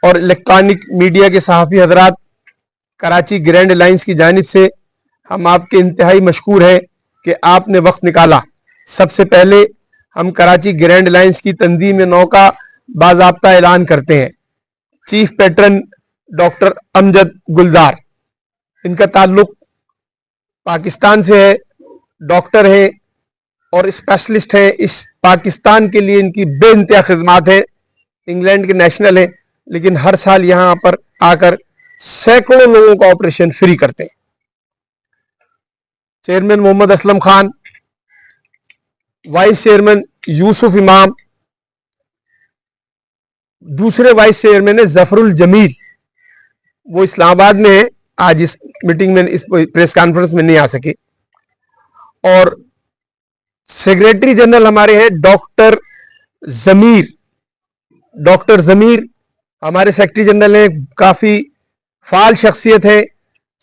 और electronic media के सहाफ़ी हजरात, कराची ग्रैंड लाइंस की जानिब से हम आपके इंतहाई मशकूर हैं कि आपने वक्त निकाला। सबसे पहले हम कराची ग्रैंड लाइंस की तंजीम नौ का बाज़ाब्ता ऐलान करते हैं। चीफ पैटर्न डॉक्टर अमजद गुलजार, इनका ताल्लुक पाकिस्तान से है, डॉक्टर हैं और स्पेशलिस्ट हैं। इस पाकिस्तान के लिए इनकी बेइंतहा खिदमात है। इंग्लैंड के नेशनल हैं, लेकिन हर साल यहाँ पर आकर सैकड़ों लोगों का ऑपरेशन फ्री करते हैं। Chairman Mohammad Aslam Khan, vice chairman Yusuf Imam, दूसरे वाइस चेयरमैन है जफरुल जमील, वो इस्लामाबाद में है, आज इस मीटिंग में, इस प्रेस कॉन्फ्रेंस में नहीं आ सके। और सेक्रेटरी जनरल हमारे हैं डॉक्टर जमीर। डॉक्टर जमीर हमारे सेक्रेटरी जनरल हैं, काफी फाल शख्सियत है,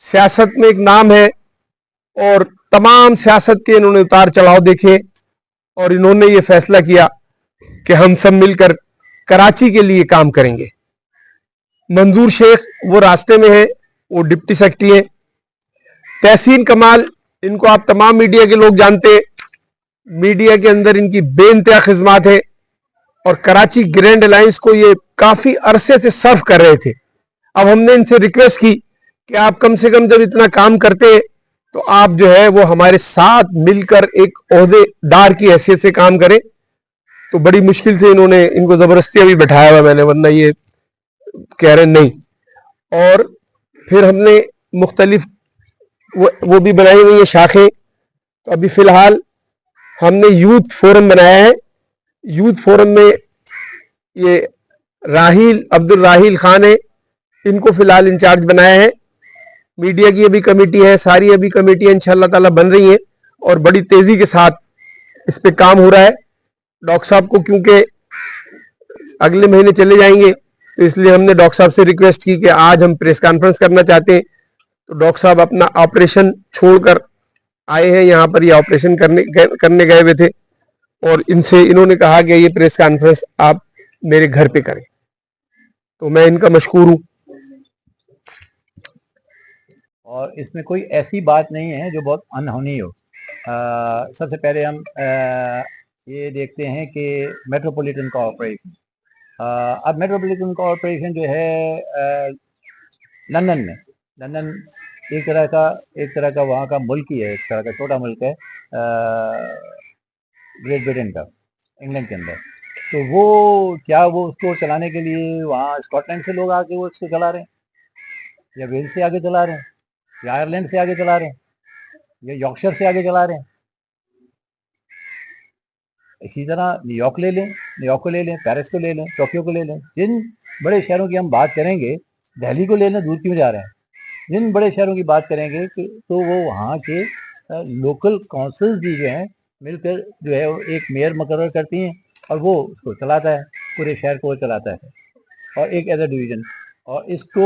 सियासत में एक नाम है और तमाम सियासत के इन्होंने उतार चढ़ाव देखे और इन्होंने ये फैसला किया कि हम सब मिलकर कराची के लिए काम करेंगे। मंजूर शेख वो रास्ते में है, वो डिप्टी सेक्रेटरी है। तहसीन कमाल, इनको आप तमाम मीडिया के लोग जानते हैं, मीडिया के अंदर इनकी बेइंतहा खिदमत है और कराची ग्रैंड अलायंस को ये काफी अरसे से सर्व कर रहे थे। अब हमने इनसे रिक्वेस्ट की कि आप कम से कम जब इतना काम करते हैं तो आप जो है वो हमारे साथ मिलकर एक ओहदेदार की हैसियत से काम करें। तो बड़ी मुश्किल से इनको जबरदस्ती अभी बैठाया हुआ मैंने, वरना ये कह रहे नहीं। और फिर हमने मुख्तलिफ वो भी बनाई हुई है शाखें। तो अभी फिलहाल हमने यूथ फोरम बनाया है। यूथ फोरम में ये अब्दुल राहिल खान है, इनको फिलहाल इंचार्ज बनाया है। मीडिया की अभी कमेटी है, सारी अभी कमेटियां इंशाअल्लाह ताला बन रही हैं और बड़ी तेजी के साथ इस पे काम हो रहा है। डॉक्टर साहब को क्योंकि अगले महीने चले जाएंगे तो इसलिए हमने डॉक्टर साहब से रिक्वेस्ट की कि आज हम प्रेस कॉन्फ्रेंस करना चाहते हैं। तो डॉक्टर साहब अपना ऑपरेशन छोड़कर आए हैं यहाँ पर, ये ऑपरेशन करने गए हुए थे और इन्होंने कहा कि ये प्रेस कॉन्फ्रेंस आप मेरे घर पे करें, तो मैं इनका मशकूर हूँ। और इसमें कोई ऐसी बात नहीं है जो बहुत अनहोनी हो। सबसे पहले हम ये देखते हैं कि मेट्रोपॉलिटन कॉरपोरेशन, अब मेट्रोपॉलिटन कॉरपोरेशन जो है लंदन एक तरह का वहाँ का मुल्क ही है, एक तरह का छोटा मुल्क है ग्रेट ब्रिटेन का, इंग्लैंड के अंदर। तो वो उसको चलाने के लिए वहाँ स्कॉटलैंड से लोग आके वो उसको चला रहे हैं, या वेल्स से आगे चला रहे हैं, या आयरलैंड से आगे चला रहे हैं, या यॉर्कशायर से आगे चला रहे हैं। इसी तरह न्यूयॉर्क को ले लें, पेरिस को ले लें, टोक्यो को ले लें। जिन बड़े शहरों की हम बात करेंगे, दिल्ली को लेना दूर क्यों जा रहे हैं, जिन बड़े शहरों की बात करेंगे तो वो वहाँ के लोकल काउंसिल्स भी जो हैं मिलकर जो है एक मेयर मुकर्रर करती हैं और वो उसको चलाता है, पूरे शहर को वो चलाता है, और एक एज डिवीज़न। और इसको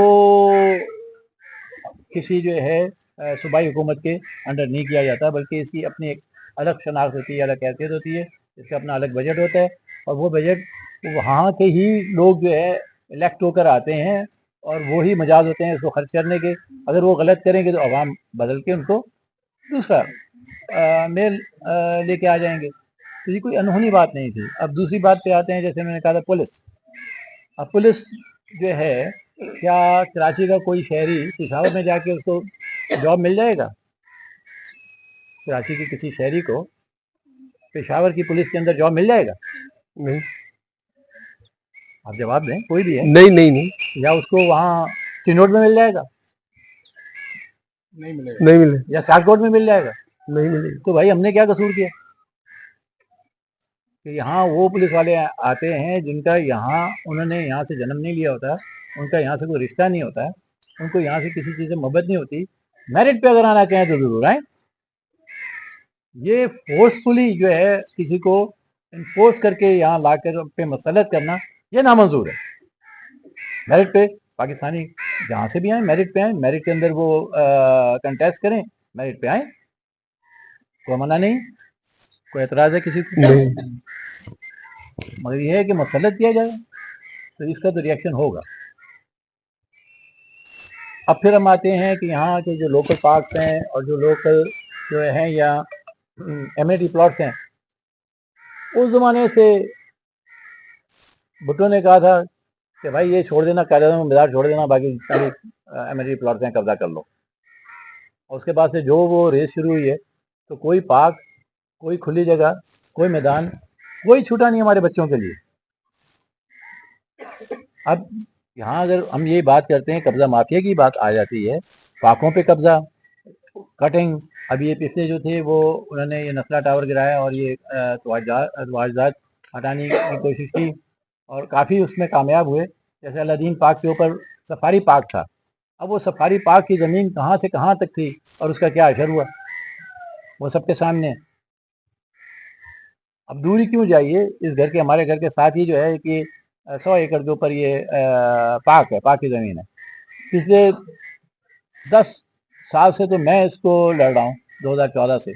किसी जो है सूबाई हुकूमत के अंडर नहीं किया जाता, बल्कि इसकी अपनी एक अलग शनाख्त होती है, अलग हैसियत होती है, इसका अपना अलग बजट होता है और वो बजट वहाँ के ही लोग जो है इलेक्ट होकर आते हैं और वो ही मजाज होते हैं इसको खर्च करने के। अगर वो गलत करेंगे तो अवाम बदल के उनको दूसरा मेल लेके आ जाएंगे। तो ये कोई अनहोनी बात नहीं थी। अब दूसरी बात पे आते हैं, जैसे मैंने कहा था पुलिस। अब पुलिस जो है, क्या कराची का कोई शहरी पेशावर में जाके उसको जॉब मिल जाएगा? कराची के किसी शहरी को पेशावर की पुलिस के अंदर जॉब मिल जाएगा? नहीं। आप जवाब दें, कोई भी है। नहीं। या उसको वहाँ चिनोट में मिल जाएगा? नहीं मिलेगा। या सियालकोट में मिल जाएगा? नहीं मिलेगा। तो भाई हमने क्या कसूर किया कि यहाँ वो पुलिस वाले आते हैं जिनका उन्होंने यहाँ से जन्म नहीं लिया होता, उनका यहाँ से कोई रिश्ता नहीं होता है, उनको यहाँ से किसी चीज़ से मोहब्बत नहीं होती। मेरिट पे अगर आना चाहें तो जरूर आए। ये फोर्सफुली जो है किसी को इन्फोर्स करके यहाँ लाकर पे मसलत करना, ये नामंजूर है। मेरिट पे पाकिस्तानी जहाँ से भी आए मेरिट पे आए, मेरिट के अंदर वो कंटेस्ट करें, मेरिट पे आए, कोई मना नहीं, कोई एतराज़ है किसी को? मगर ये है कि मसलत किया जाए तो इसका तो रिएक्शन होगा। अब फिर हम आते हैं कि यहाँ के जो लोकल पार्क्स हैं और जो लोकल जो हैं या एमिनिटी प्लॉट्स हैं, उस ज़माने से भुट्टो ने कहा था कि भाई ये छोड़ देना, कायदा में बाजार छोड़ देना, बाकी सारी एमिनिटी प्लॉट्स हैं कब्जा कर लो। और उसके बाद से जो वो रेस शुरू हुई है, तो कोई पार्क, कोई खुली जगह, कोई मैदान, कोई छूटा नहीं हमारे बच्चों के लिए। अब यहाँ अगर हम ये बात करते हैं, कब्जा माफिया की बात आ जाती है, पार्कों पे कब्जा, कटिंग। अब ये पिछले जो थे वो उन्होंने ये नस्ला टावर गिराया और ये तवाजात हटाने की कोशिश की और काफ़ी उसमें कामयाब हुए। जैसे अलादीन पार्क के ऊपर सफारी पार्क था, अब वो सफारी पार्क की ज़मीन कहाँ से कहाँ तक थी और उसका क्या असर हुआ, वो सबके सामने। अब दूरी क्यों जाइए, इस घर के, हमारे घर के साथ ही जो है कि 100 एकड़ के ऊपर ये पार्क है, पार्क की ज़मीन है। पिछले 10 साल से तो मैं इसको लड़ रहा हूँ, 2014 से,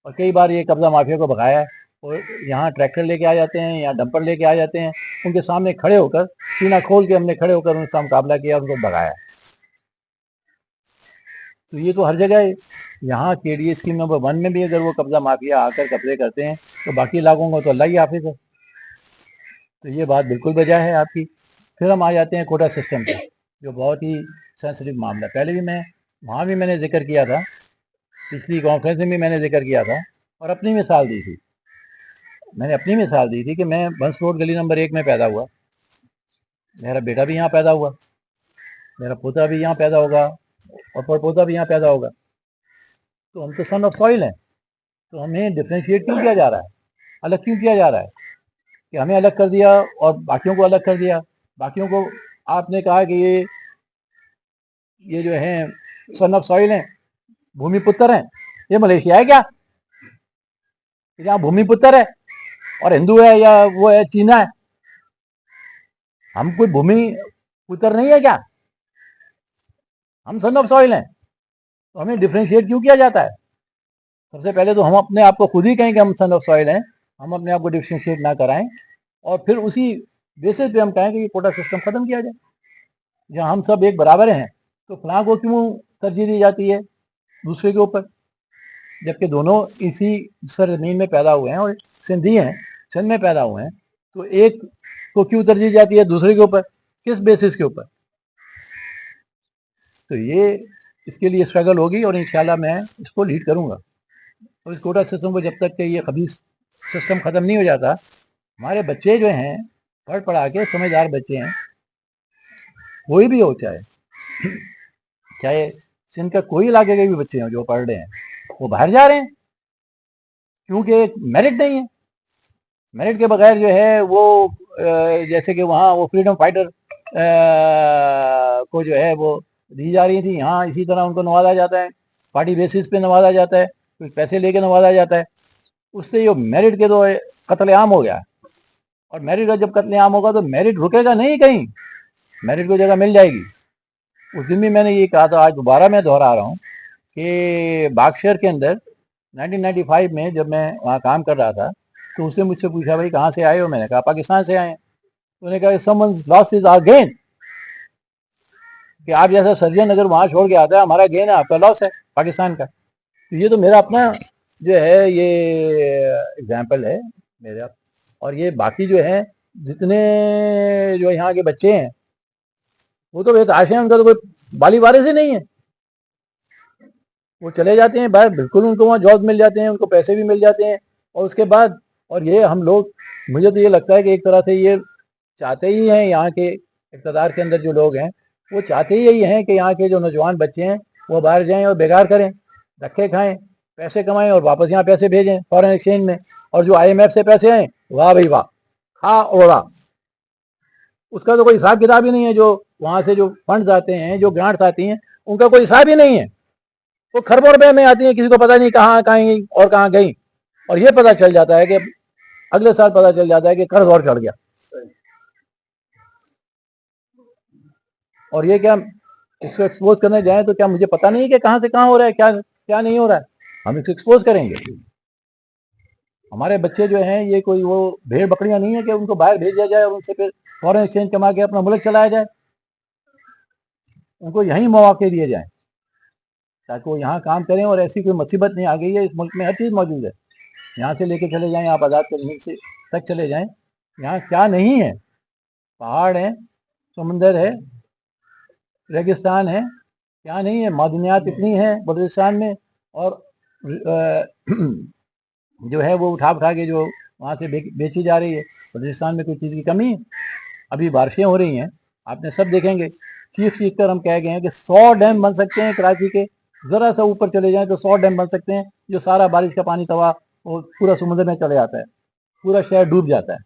और कई बार ये कब्जा माफिया को भगाया है। और यहाँ ट्रैक्टर लेके आ जाते हैं या डंपर लेके आ जाते हैं, उनके सामने खड़े होकर, सीना खोल के हमने खड़े होकर उनका मुकाबला किया, उनको भगाया। तो ये तो हर जगह है। यहाँ केडीए स्कीम नंबर 1 में भी अगर वो कब्जा माफिया आकर कब्जे करते हैं तो बाकी इलाकों को तो अल्लाह ही हाफिज है। तो ये बात बिल्कुल वजह है आपकी। फिर हम आ जाते हैं कोटा सिस्टम पर, जो बहुत ही सेंसिटिव मामला। पहले भी मैं वहाँ भी मैंने जिक्र किया था, पिछली कॉन्फ्रेंस में भी मैंने जिक्र किया था और अपनी मिसाल दी थी। मैंने अपनी मिसाल दी थी कि मैं बंस रोड गली नंबर 1 में पैदा हुआ, मेरा बेटा भी यहाँ पैदा हुआ, मेरा पोता भी यहाँ पैदा होगा और परपोता भी यहाँ पैदा होगा। तो हम तो सन ऑफ सॉइल हैं। तो हमें डिफ्रेंशिएट क्यों किया जा रहा है, अलग क्यों किया जा रहा है कि हमें अलग कर दिया और बाकियों को अलग कर दिया। बाकियों को आपने कहा कि ये जो हैं सन ऑफ सॉइल हैं, भूमि पुत्र हैं। ये मलेशिया है क्या, जहाँ भूमि पुत्र है और हिंदू है या वो है चीना है? हम कोई भूमि पुत्र नहीं है क्या? हम सन ऑफ सॉइल हैं। तो हमें डिफ्रेंशिएट क्यों किया जाता है? सबसे पहले तो हम अपने आप को खुद ही कहें कि हम सन ऑफ सॉइल हैं, हम अपने आप को डिफ्रेंशिएट ना कराएं और फिर उसी बेसिस पे हम कहें कि ये कोटा सिस्टम खत्म किया जाए। जहाँ हम सब एक बराबर हैं, तो फलां को क्यों तरजीह दी जाती है दूसरे के ऊपर, जबकि दोनों इसी सरजमीन में पैदा हुए हैं और सिंधी हैं, सिंध में पैदा हुए हैं। तो एक को क्यों तरजीह जाती है दूसरे के ऊपर, किस बेसिस के ऊपर? तो ये इसके लिए स्ट्रगल होगी और इंशाल्लाह मैं इसको लीड करूँगा। और इस कोटा सिस्टम को जब तक कि ये खबीस सिस्टम ख़त्म नहीं हो जाता, हमारे बच्चे जो हैं पढ़ पढ़ा के समझदार बच्चे हैं, कोई भी हो, चाहे सिंध का कोई इलाके के भी बच्चे हैं जो पढ़ रहे हैं, वो बाहर जा रहे हैं क्योंकि मेरिट नहीं है। मेरिट के बगैर जो है वो जैसे कि वहाँ वो फ्रीडम फाइटर को जो है वो दी जा रही थी, यहाँ इसी तरह उनको नवाजा जाता है, पार्टी बेसिस पे नवाजा जाता है, कुछ पैसे लेके नवाजा जाता है। उससे जो मेरिट के तो कत्लेआम हो गया। और मेरिट का जब कत्लेआम होगा तो मेरिट रुकेगा नहीं कहीं, मेरिट को जगह मिल जाएगी। उस दिन भी मैंने ये कहा था, आज दोबारा मैं दोहरा रहा हूँ कि बागशहर के अंदर 1995 में जब मैं वहाँ काम कर रहा था, तो उसने मुझसे पूछा भाई कहाँ से आए हो? मैंने कहा पाकिस्तान से आए हैं। तो उन्होंने कहा someone's loss is our gain, कि आप जैसा सर्जन अगर वहाँ छोड़ के आता है, हमारा गेन है, आपका लॉस है पाकिस्तान का। तो ये तो मेरा अपना जो है ये एग्जाम्पल है मेरा। और ये बाकी जो है जितने जो यहाँ के बच्चे हैं वो तो बेताश हैं, उनका तो कोई बाली वारिस ही नहीं है। वो चले जाते हैं बाहर, बिल्कुल उनको वहाँ जॉब मिल जाते हैं, उनको पैसे भी मिल जाते हैं। और उसके बाद और ये हम लोग, मुझे तो ये लगता है कि एक तरह से ये चाहते ही हैं, यहाँ के इक़्तिदार के अंदर जो लोग हैं वो चाहते ही यही हैं कि यहाँ के जो नौजवान बच्चे हैं वो बाहर जाएं और बेकार करें, धक्के खाएं, पैसे कमाएं और वापस यहाँ पैसे भेजें फॉरेन एक्सचेंज में। और जो IMF से पैसे आए, वाह भाई वाह, खा ओढ़ा, उसका तो कोई हिसाब किताब ही नहीं है। जो वहाँ से जो फंड्स आते हैं, जो ग्रांट्स आती हैं, उनका कोई हिसाब ही नहीं है। वो खरबों रुपए में आती हैं, किसी को पता नहीं कहाँ गई और कहाँ गई। और ये पता चल जाता है कि अगले साल पता चल जाता है कि कर्ज और चढ़ गया। और ये क्या इसको एक्सपोज करने जाएं तो क्या मुझे पता नहीं है कि कहाँ से कहाँ हो रहा है, क्या क्या नहीं हो रहा है? हम इसको एक्सपोज करेंगे। हमारे बच्चे जो हैं ये कोई वो भेड़ बकरियां नहीं है कि उनको बाहर भेज दिया जाए और उनसे फिर फॉरेन एक्सचेंज कमा के अपना मुल्क चलाया जाए। उनको यहीं मौके दिए जाएं ताकि वो यहाँ काम करें, और ऐसी कोई मुसीबत नहीं आ गई है, इस मुल्क में हर चीज़ मौजूद है। यहाँ से लेके चले जाएं आप आज़ाद कश्मीर से तक चले जाएं, यहाँ क्या नहीं है, पहाड़ है, समुंदर है, रेगिस्तान है, क्या नहीं है, मादनियात इतनी है बलूचिस्तान में, और जो है वो उठा के जो वहाँ से बेची जा रही है। बलूचिस्तान में कोई चीज़ की कमी है? अभी बारिशें हो रही हैं, आपने सब देखेंगे, चीख कर हम कह गए हैं कि 100 डैम बन सकते हैं कराची के, ज़रा सा ऊपर चले जाएं तो 100 डैम बन सकते हैं, जो सारा बारिश का पानी तवा वो पूरा समुद्र में चले जाता है, पूरा शहर डूब जाता है।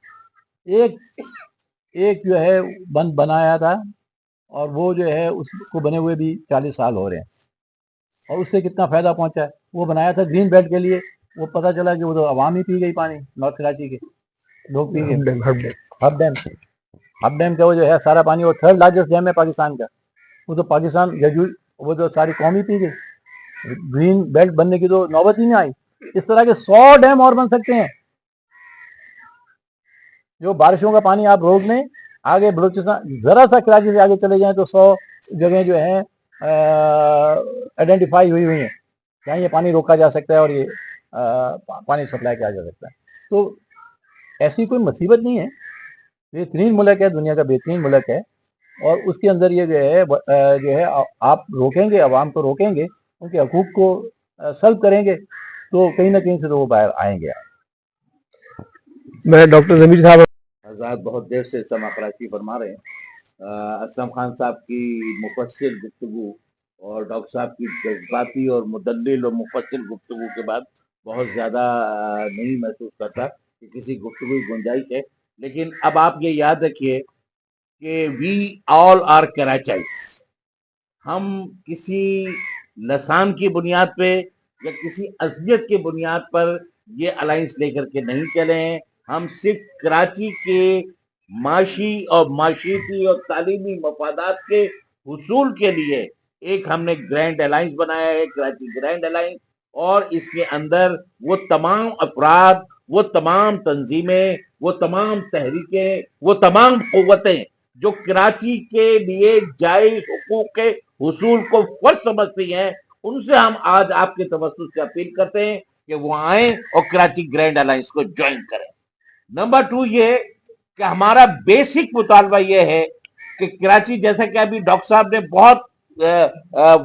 एक जो है बंद बनाया था, और वो जो है उसको बने हुए भी 40 साल हो रहे हैं, और उससे कितना फ़ायदा पहुंचा है। वो बनाया था ग्रीन बेल्ट के लिए, वो पता चला कि वो तो अवाम ही पी गई पानी, नॉर्थ कराची के लोग पी गए। हब डैम का वो जो है सारा पानी, वो 3rd लार्जेस्ट डैम है पाकिस्तान का, वो तो पाकिस्तान वो तो सारी कौम ही पी गई। ग्रीन बेल्ट बनने की तो नौबत ही नहीं आई। इस तरह के 100 डैम और बन सकते हैं। जो बारिशों का पानी आप रोक लें, आगे बलूचिस्तान ज़रा सा कराची से आगे चले जाएं तो 100 जगह जो है आइडेंटिफाई हुई हैं जहाँ ये पानी रोका जा सकता है और ये पानी सप्लाई किया जा सकता है। तो ऐसी कोई मुसीबत नहीं है, बेहतरीन मुल्क है, दुनिया का बेहतरीन मुल्क है, और उसके अंदर ये जो है आप रोकेंगे, आवाम को रोकेंगे, उनके हकूक़ को सल्ब करेंगे, तो कहीं ना कहीं से तो वो बाहर आएंगे। मैं डॉक्टर जमीर साहब आज़ाद बहुत देर से समा कराची फरमा रहे हैं। असलम खान साहब की मुफस्सिल गुफ्तगू और डॉक्टर साहब की जज्बाती और मुदल्लिल और मुफस्सिल गुफ्तगू के बाद बहुत ज़्यादा नहीं महसूस करता कि किसी गुफ्तगू की गुंजाइश है। लेकिन अब आप ये याद रखिए कि वी ऑल आर कराचाइज। हम किसी लसान की बुनियाद पे या किसी अज़मियत की बुनियाद पर ये अलायंस लेकर के नहीं चले हैं। हम सिर्फ कराची के माशी और माशीती और तालीमी मफादात के हुसूल के लिए एक हमने ग्रैंड अलायंस बनाया है, कराची ग्रैंड अलायंस, और इसके अंदर वो तमाम अफराद, वो तमाम तंजीमें, वो तमाम तहरीकें, वो तमाम क़ुव्वतें जो कराची के लिए जायज़ हुकूक के हुसूल को फर्ज समझती हैं, उनसे हम आज आपके तवज्जुह से अपील करते हैं कि वो आए और कराची ग्रैंड अलायंस को ज्वाइन करें। नंबर 2 ये कि हमारा बेसिक मुतालबा ये है कि कराची, जैसा कि अभी डॉक्टर साहब ने बहुत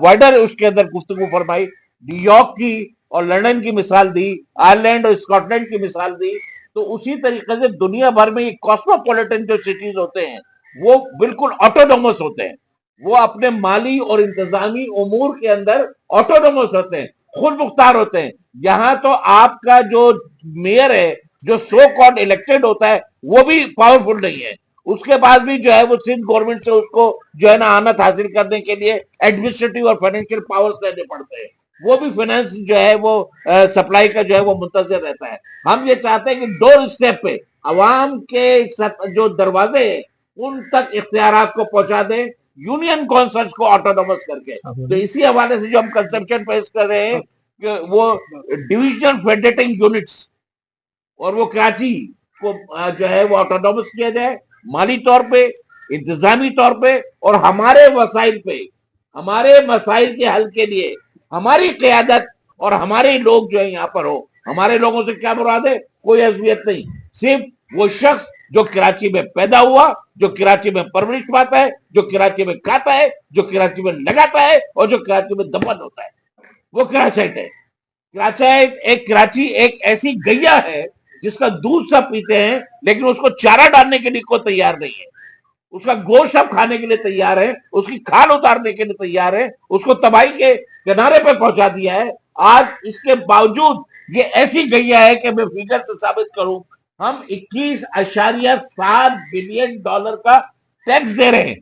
वाइडर उसके अंदर गुफ्तगू फरमाई, न्यूयॉर्क की और लंदन की मिसाल दी, आयरलैंड और स्कॉटलैंड की मिसाल दी, तो उसी तरीके से दुनिया भर में ये कॉस्मोपॉलिटन जो सिटीज होते हैं वो बिल्कुल ऑटोनोमस होते हैं। वो अपने माली और इंतजामी उमूर के अंदर ऑटोनोमस होते हैं, खुद मुख्तार होते हैं। यहाँ तो आपका जो मेयर है, जो सो कॉल्ड इलेक्टेड होता है, वो भी पावरफुल नहीं है। उसके बाद भी जो है वो सिंध गवर्नमेंट से उसको जो है ना आनत हासिल करने के लिए एडमिनिस्ट्रेटिव और फाइनेंशियल पावर्स लेने पड़ते हैं। वो भी फाइनेंस जो है वो सप्लाई का जो है वो मुंतज़िर रहता है। हम ये चाहते हैं कि डोर स्टेप पे अवाम के जो दरवाजे हैं उन तक इख्तियारात को पहुंचा दें, यूनियन कॉन्सर्ट्स को ऑटोनोमस करके। तो इसी हवाले से जो हम कंसेप्शन पेश कर रहे हैं कि वो डिविजनल फेडरेटिंग यूनिट्स और वो कराची को जो है वो ऑटोनोमस किया जाए, माली तौर पे, इंतजामी तौर पे, और हमारे वसाइल पे, हमारे मसाइल के हल के लिए हमारी क़यादत और हमारे लोग जो है यहाँ पर हो। हमारे लोगों से क्या मुराद है? कोई अज़मियत नहीं, सिर्फ वो शख्स जो कराची में पैदा हुआ, जो कराची में परवरिश पाता है, जो कराची में खाता है, जो कराची में लगाता है और जो कराची में दफन होता है, वो कराचाइट है। कराची एक ऐसी गैया है जिसका दूध सब पीते हैं, लेकिन उसको चारा डालने के लिए कोई तैयार नहीं है। उसका गोश्त सब खाने के लिए तैयार है, उसकी खाल उतारने के लिए तैयार है, उसको तबाही के किनारे पे पहुंचा दिया है। आज इसके बावजूद ये ऐसी गैया है कि मैं फिगर से साबित करूं, हम 21.7 बिलियन डॉलर का टैक्स दे रहे हैं।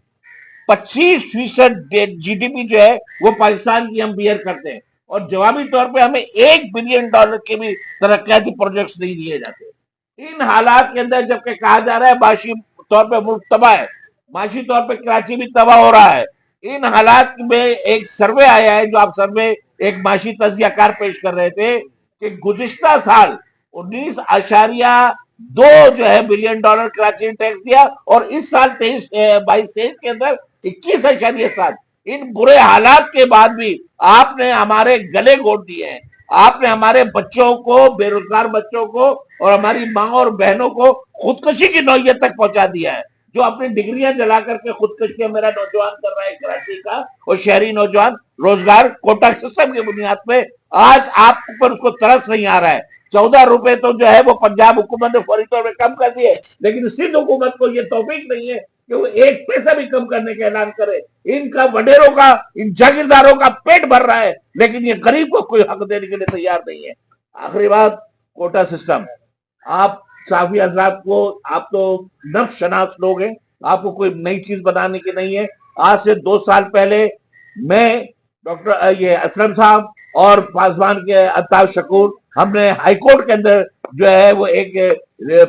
25% जीडीपी जो है वो पाकिस्तान की हम बियर करते हैं, और जवाबी तौर पे हमें $1 बिलियन के भी तरक्याती प्रोजेक्ट्स नहीं दिए जाते। इन हालात के अंदर जबकि कहा जा रहा है माशी तौर पे मुल्क तबाह है, माशी तौर पे कराची भी तबाह हो रहा है, इन हालात में एक सर्वे आया है, जो आप सर्वे एक माशी तज्जियाकार पेश कर रहे थे कि गुज़िश्ता साल 19.2 जो है बिलियन डॉलर कराची ने टैक्स दिया, और इस साल 22-23 के अंदर 21.7, इन बुरे हालात के बाद भी आपने हमारे गले घोट दिए हैं। आपने हमारे बच्चों को, बेरोजगार बच्चों को और हमारी माँ और बहनों को खुदकुशी की नौयत तक पहुंचा दिया है। जो अपनी डिग्रियां जला करके खुदकुशी मेरा नौजवान कर रहा है कराची का, और शहरी नौजवान रोजगार कोटा सिस्टम की बुनियाद पे, आज आप पर उसको तरस नहीं आ रहा है। 14 रुपए तो जो है वो पंजाब हुकूमत ने फौरी तौर पर कम कर दिए, लेकिन सिंध हुकूमत को ये तौफीक नहीं है कि वो एक पैसा भी कम करने का ऐलान करे। इनका वडेरों का, इन जागीरदारों का पेट भर रहा है, लेकिन ये गरीब को कोई हक देने के लिए तैयार नहीं है। आखिरी बात, कोटा सिस्टम, आप साफी आजाद को, आप तो नफ्स शनास लोग हैं, आपको कोई नई चीज बनाने की नहीं है। आज से 2 साल पहले मैं, डॉक्टर ये असलम साहब और पासवान के अल्ताफ शकूर, हमने हाईकोर्ट के अंदर जो है वो एक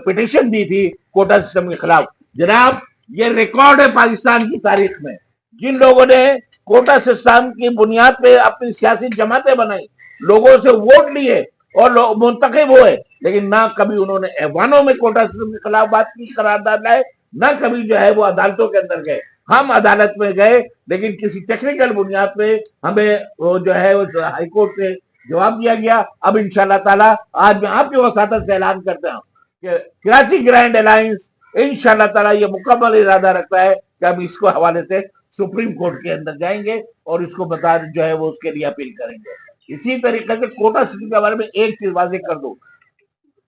पिटीशन दी थी कोटा सिस्टम के खिलाफ। जनाब, ये रिकॉर्ड है पाकिस्तान की तारीख में, जिन लोगों ने कोटा सिस्टम की बुनियाद पे अपनी सियासी जमातें बनाई, लोगों से वोट लिए और मुंतखब हुए, लेकिन ना कभी उन्होंने ऐवानों में कोटा सिस्टम के खिलाफ बात की, करारदाद लाए, ना कभी जो है वो अदालतों के अंदर गए। हम अदालत में गए, लेकिन किसी टेक्निकल बुनियाद पे हमें वो जो है वो हाईकोर्ट से जवाब दिया गया। अब इंशाल्लाह ताला आज मैं आपकी वसातत से ऐलान करता हूँ कि कराची ग्रैंड अलायंस इंशाल्लाह ताला ये मुकम्मल इरादा रखता है कि हम इसको हवाले से सुप्रीम कोर्ट के अंदर जाएंगे और इसको बता जो है वो उसके लिए अपील करेंगे। इसी तरीके से कोटा सिस्टम के बारे में एक चीज वाज़ेह कर दो,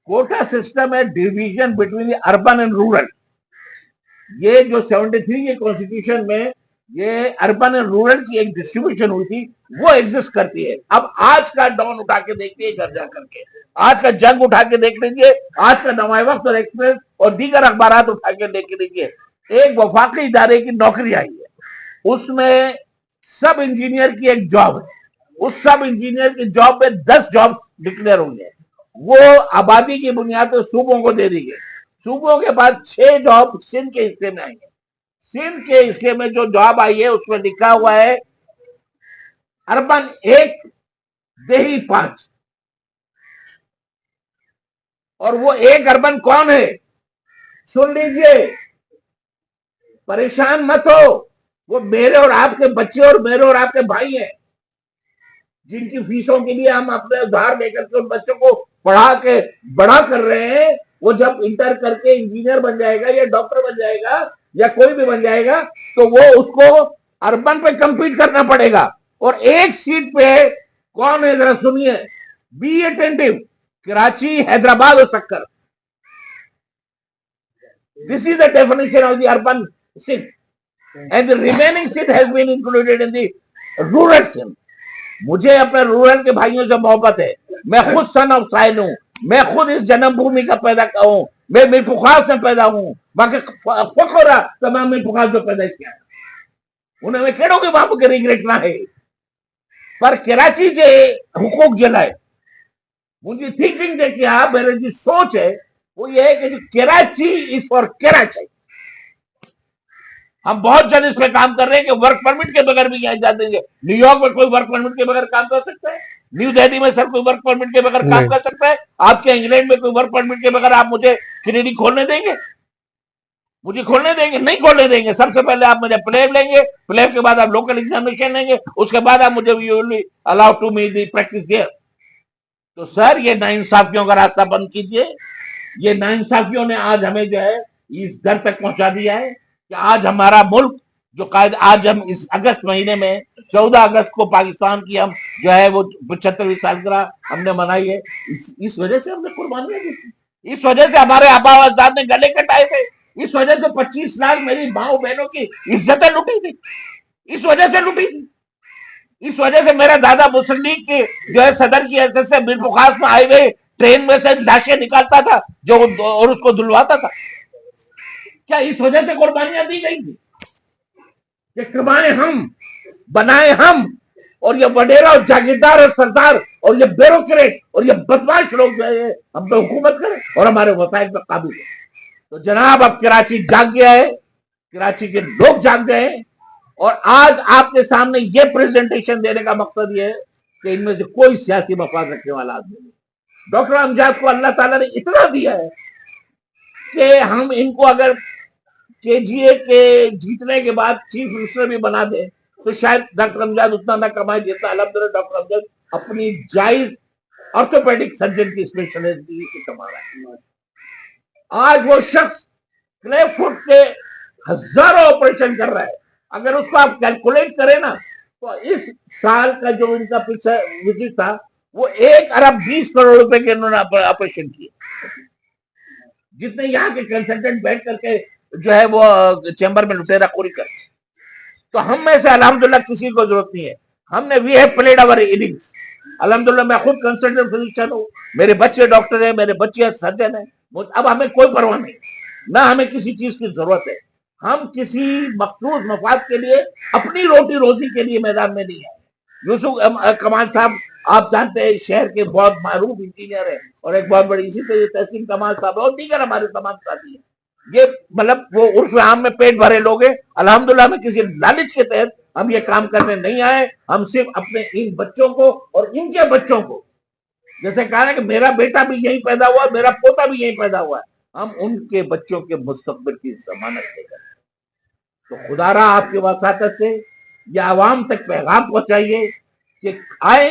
कोटा सिस्टम है division between urban and rural. ये जो 73 के कॉन्स्टिट्यूशन में ये अर्बन एंड रूरल की एक डिस्ट्रीब्यूशन हुई थी, वो एग्जिस्ट करती है। अब आज का डॉन उठा के देखिए घर जा करके, आज का जंग उठा के देख लीजिए, आज का नवाए वक्त और एक्सप्रेस और दीगर अखबारात उठा के देख लीजिए, एक वफाकी इदारे की नौकरी आई है, उसमें सब इंजीनियर की एक जॉब है। उस सब इंजीनियर की जॉब में 10 जॉब डिक्लेयर हुई है, वो आबादी की बुनियाद पर सूबों को दे दी गई। सूबों के बाद 6 जॉब सिंध के हिस्से में आई है। सिंध के हिस्से में जो जॉब आई है उसमें लिखा हुआ है अर्बन 1, देही 5। और वो एक अर्बन कौन है, सुन लीजिए, परेशान मत हो, वो मेरे और आपके बच्चे और मेरे और आपके भाई हैं, जिनकी फीसों के लिए हम अपने उधार लेकर के उन बच्चों को पढ़ा के बड़ा कर रहे हैं। वो जब इंटर करके इंजीनियर बन जाएगा या डॉक्टर बन जाएगा या कोई भी बन जाएगा, तो वो उसको अर्बन पे कंपीट करना पड़ेगा। और एक सीट पे कौन है, जरा सुनिए, बी अटेंटिव, कराची, हैदराबाद और Sukkur. This is the definition of the urban seat and the remaining seat has been included in the rural seat. मुझे अपने रूरल के भाइयों से मोहब्बत है, मैं खुद सन ऑफ साइल हूं, मैं खुद इस जन्मभूमि का पैदा हूं, मैं मीर पुखार से पैदा हूं, बाकी फखरा तमाम मीर पुखार से पैदा किया, उन्हें मैं कहो कि बापू के रिग्रेट ना है, पर कराची जे हुकूक जलाए मुझे थिंकिंग देखिए, आप मेरी जो सोच है वो ये है कि कराची इज फॉर कराची। हम बहुत जल्द इस पे काम कर रहे हैं कि वर्क परमिट के बगैर भी यहाँ जा देंगे। न्यूयॉर्क में कोई वर्क परमिट के बगैर काम कर सकता है, न्यू दिल्ली में सर कोई वर्क परमिट के बगैर काम कर सकता है, आपके इंग्लैंड में कोई वर्क परमिट के बगैर आप मुझे क्लिनिक खोलने देंगे? मुझे खोलने देंगे? नहीं खोलने देंगे। सबसे पहले आप मुझे प्लेब लेंगे, प्लेब के बाद आप लोकल एग्जामिनेशन लेंगे, उसके बाद आप मुझे you will allow to me the practice there. तो सर ये नाइंसाफियों का रास्ता बंद कीजिए। ये नाइंसाफियों ने आज हमें जो है इस दर तक पहुंचा दिया है कि आज हमारा मुल्क जो कायद, आज हम इस अगस्त महीने में 14 अगस्त को पाकिस्तान की हम जो है वो 75वीं सालगिरह हमने मनाई है। इस वजह से हमने कुर्बानियां दी थी, इस वजह से हमारे आबा अजदाद ने गले कटाए थे, इस वजह से 25 लाख मेरी माओ बहनों की इज्जतें लुटी थी, इस वजह से लुटी थी। इस वजह से मेरा दादा मुस्लिम लीग के जो है सदर की हैसियत से मीर पुखार में आए हुए ट्रेन में से लाशें निकालता था जो और उसको धुलवाता था। क्या इस वजह से कुर्बानियां दी गई थी कि कमाए हम, बनाए हम, और ये वडेरा और जागीरदार और सरदार और ये ब्यूरोक्रेट और ये बदमाश लोग जो है हम पे हुकूमत करें और हमारे वसाइल पे काबू करें? तो जनाब अब कराची जाग गया है, कराची के लोग जाग गए हैं, और आज आपके सामने ये प्रेजेंटेशन देने का मकसद ये है कि इनमें से कोई सियासी मफाद रखने वाला आदमी नहीं। डॉक्टर अमजद को अल्लाह ताला ने इतना दिया है कि हम इनको अगर केजीए के जीतने के बाद चीफ मिनिस्टर भी बना दे तो शायद डॉक्टर अमजद उतना ना कमाए जितना अल्हम्दुलिल्लाह डॉक्टर अमजद अपनी जायज ऑर्थोपेडिक सर्जन की स्पेशलिटी से कमा रहा है। आज वो शख्स क्ले फुट के हजारों ऑपरेशन कर रहा है। अगर उसको आप कैलकुलेट करें ना तो इस साल का जो इनका पिछला विजिट था वो 1 अरब 20 करोड़ रुपए के इन्होंने ऑपरेशन किए। जितने यहाँ के कंसल्टेंट बैठ करके जो है वो चैम्बर में लुटेरा खोरी कर, तो हम में से अल्हम्दुलिल्लाह किसी को जरूरत नहीं है। हमने we have played our innings. अल्हम्दुलिल्लाह मैं खुद कंसल्टेंट फिजिशियन हूँ, मेरे बच्चे डॉक्टर है, मेरे बच्चे सर्जन है। अब हमें कोई परवाह नहीं, ना हमें किसी चीज की जरूरत है। हम किसी मखसूस मफाद के लिए, अपनी रोटी रोजी के लिए मैदान में नहीं आए। यूसुफ कमाल साहब आप जानते हैं शहर के बहुत मारूफ इंजीनियर है और एक बहुत बड़ी, इसी तरह तहसीन कमाल साहब और दीगर हमारे तमाम साथी हैं। ये मतलब वो उर्फ आम में पेट भरे लोग हैं। अल्हम्दुलिल्लाह में किसी लालच के तहत हम ये काम करने नहीं आए। हम सिर्फ अपने इन बच्चों को और इनके बच्चों को, जैसे कहा है कि मेरा बेटा भी यहीं पैदा हुआ, मेरा पोता भी यहीं पैदा हुआ है, हम उनके बच्चों के मुस्तकबिल की जमानत देकर, तो खुदारा आपकी वसातत से या आवाम तक पैगाम पहुंचाइए कि आए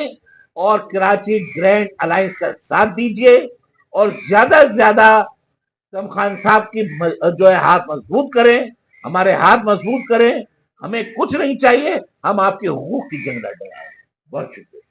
और कराची ग्रैंड अलायंस का साथ दीजिए और ज्यादा से ज्यादा सम खान साहब की जो है हाथ मजबूत करें, हमारे हाथ मजबूत करें। हमें कुछ नहीं चाहिए, हम आपके हुकूक की जंग लड़ रहे हैं। बहुत शुक्रिया।